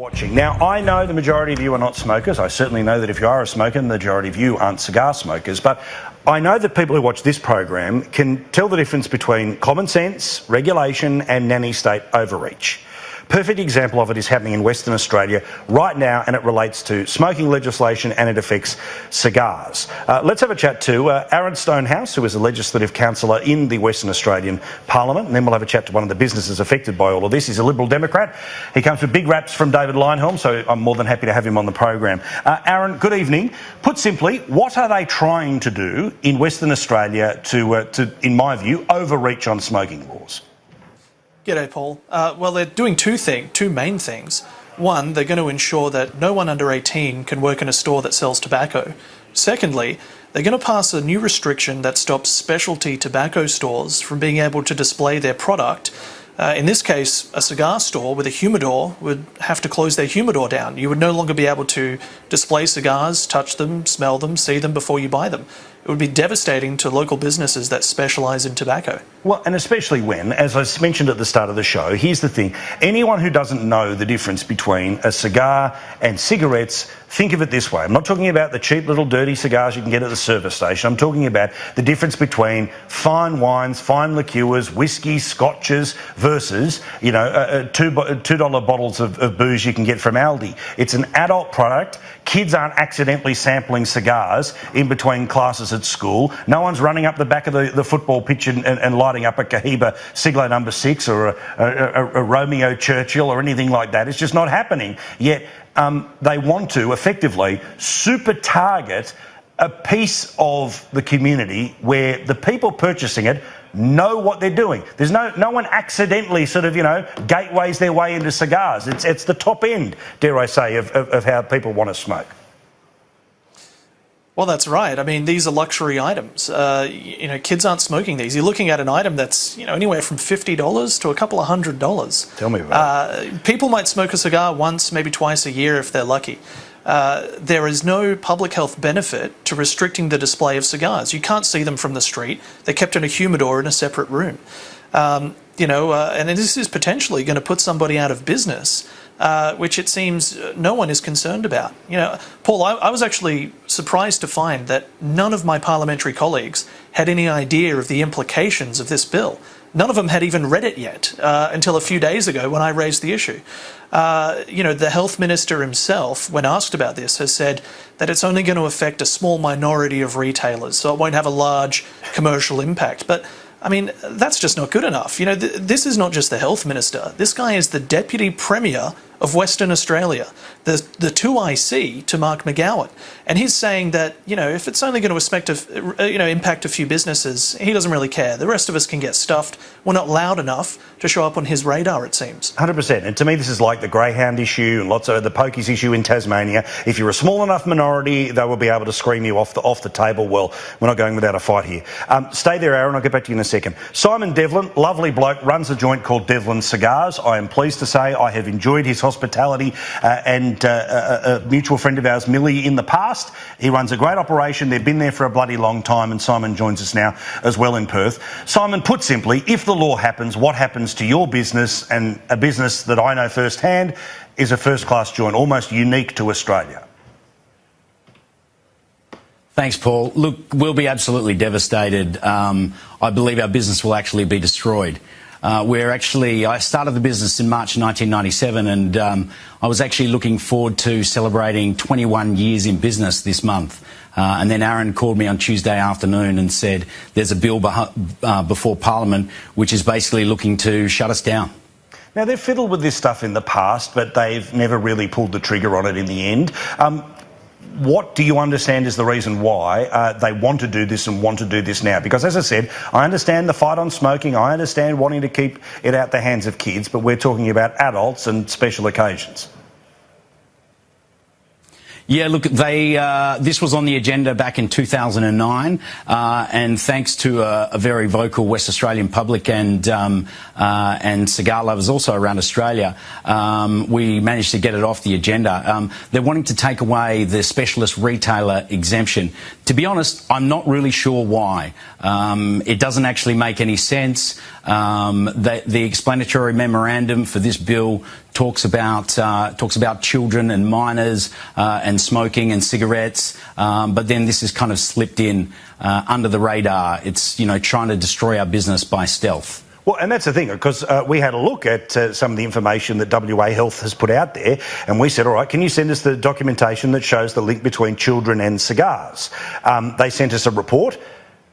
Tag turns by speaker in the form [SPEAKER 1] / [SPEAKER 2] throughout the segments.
[SPEAKER 1] Watching. Now, I know the majority of you are not smokers. I certainly know that if you are a smoker, the majority of you aren't cigar smokers. But I know that people who watch this program can tell the difference between common sense, regulation and nanny state overreach. Perfect example of it is happening in Western Australia right now, and it relates to smoking legislation and it affects cigars. Let's have a chat to Aaron Stonehouse, who is a legislative councillor in the Western Australian Parliament, and then we'll have a chat to one of the businesses affected by all of this. He's a Liberal Democrat. He comes with big raps from David Leyonhjelm, so I'm more than happy to have him on the program. Aaron, good evening. Put simply, what are they trying to do in Western Australia to, in my view, overreach on smoking laws?
[SPEAKER 2] G'day, Paul. Well, they're doing two main things. One, they're going to ensure that no one under 18 can work in a store that sells tobacco. Secondly, they're going to pass a new restriction that stops specialty tobacco stores from being able to display their product. In this case, a cigar store with a humidor would have to close their humidor down. You would no longer be able to display cigars, touch them, smell them, see them before you buy them. It would be devastating to local businesses that specialise in tobacco. Well,
[SPEAKER 1] and especially when, as I mentioned at the start of the show, here's the thing. Anyone who doesn't know the difference between a cigar and cigarettes, think of it this way. I'm not talking about the cheap little dirty cigars you can get at the service station. I'm talking about the difference between fine wines, fine liqueurs, whiskey, scotches versus, you know, $2 bottles of booze you can get from Aldi. It's an adult product. Kids aren't accidentally sampling cigars in between classes at school. No one's running up the back of the football pitch and lighting up a Cohiba Siglo number 6 or a Romeo Churchill or anything like that. It's just not happening. Yet they want to effectively super target a piece of the community where the people purchasing it know what they're doing. There's no one accidentally sort of, you know, gateways their way into cigars. It's the top end, dare I say, of how people want to smoke.
[SPEAKER 2] Well, that's right. I mean, these are luxury items. You know, kids aren't smoking these. You're looking at an item that's, you know, anywhere from $50 to a couple of $100.
[SPEAKER 1] Tell me about it.
[SPEAKER 2] People might smoke a cigar once, maybe twice a year if they're lucky. There is no public health benefit to restricting the display of cigars. You can't see them from the street. They're kept in a humidor in a separate room. You know, and this is potentially going to put somebody out of business, which it seems no one is concerned about. You know, Paul, I was actually surprised to find that none of my parliamentary colleagues had any idea of the implications of this bill. None of them had even read it yet until a few days ago when I raised the issue. You know, the health minister himself, when asked about this, has said that it's only going to affect a small minority of retailers, so it won't have a large commercial impact. But I mean, that's just not good enough. You know, this is not just the health minister. This guy is the deputy premier of Western Australia, the 2IC to Mark McGowan. And he's saying that, you know, if it's only going to impact a few businesses, he doesn't really care. The rest of us can get stuffed. We're not loud enough to show up on his radar, it seems.
[SPEAKER 1] 100%. And to me, this is like the greyhound issue and lots of the pokies issue in Tasmania. If you're a small enough minority, they will be able to scream you off the table. Well, we're not going without a fight here. Stay there, Aaron. I'll get back to you in a second. Simon Devlin, lovely bloke, runs a joint called Devlin Cigars. I am pleased to say I have enjoyed his hospitality and a mutual friend of ours, Millie, in the past. He runs a great operation. They've been there for a bloody long time, and Simon joins us now as well in Perth. Simon, put simply, if the law happens, what happens to your business, and a business that I know firsthand is a first-class joint, almost unique to Australia?
[SPEAKER 3] Thanks, Paul. Look, we'll be absolutely devastated. I believe our business will actually be destroyed. I started the business in March 1997, and I was actually looking forward to celebrating 21 years in business this month. And then Aaron called me on Tuesday afternoon and said there's a bill before Parliament which is basically looking to shut us down.
[SPEAKER 1] Now, they've fiddled with this stuff in the past, but they've never really pulled the trigger on it in the end. What do you understand is the reason why they want to do this and want to do this now? Because, as I said, I understand the fight on smoking. I understand wanting to keep it out the hands of kids, but we're talking about adults and special occasions.
[SPEAKER 3] Yeah, look, this was on the agenda back in 2009, and thanks to a very vocal West Australian public and cigar lovers also around Australia, we managed to get it off the agenda. They're wanting to take away the specialist retailer exemption. To be honest, I'm not really sure why. It doesn't actually make any sense. The explanatory memorandum for this bill talks about children and minors and smoking and cigarettes, but then this is kind of slipped in under the radar. It's, you know, trying to destroy our business by stealth.
[SPEAKER 1] Well, and that's the thing, because we had a look at some of the information that WA Health has put out there, and we said, all right, can you send us the documentation that shows the link between children and cigars? They sent us a report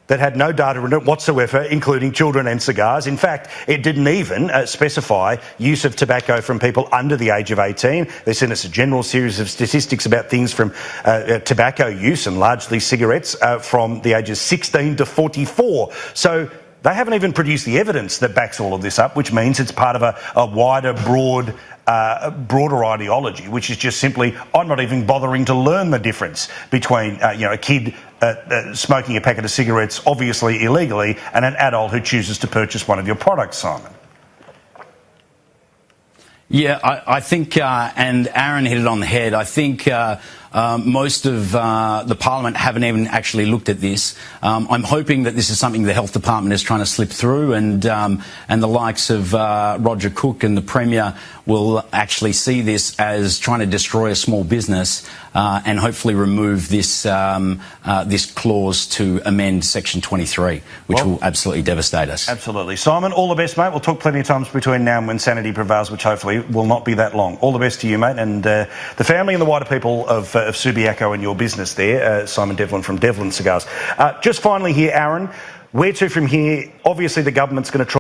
[SPEAKER 1] that had no data in it whatsoever, including children and cigars. In fact, it didn't even specify use of tobacco from people under the age of 18. They sent us a general series of statistics about things from tobacco use, and largely cigarettes, from the ages 16 to 44. So they haven't even produced the evidence that backs all of this up, which means it's part of a wider, broader ideology, which is just simply, I'm not even bothering to learn the difference between a kid smoking a packet of cigarettes, obviously illegally, and an adult who chooses to purchase one of your products, Simon.
[SPEAKER 3] Yeah, I think, and Aaron hit it on the head, I think most of the Parliament haven't even actually looked at this. I'm hoping that this is something the Health Department is trying to slip through, and the likes of Roger Cook and the Premier will actually see this as trying to destroy a small business and hopefully remove this this clause to amend Section 23, which will absolutely devastate us. Absolutely.
[SPEAKER 1] Simon, all the best, mate. We'll talk plenty of times between now and when sanity prevails, which hopefully will not be that long. All the best to you, mate, and the family and the wider people of Subiaco and your business there, Simon Devlin from Devlin Cigars. Just finally here, Aaron, where to from here? Obviously the government's going to try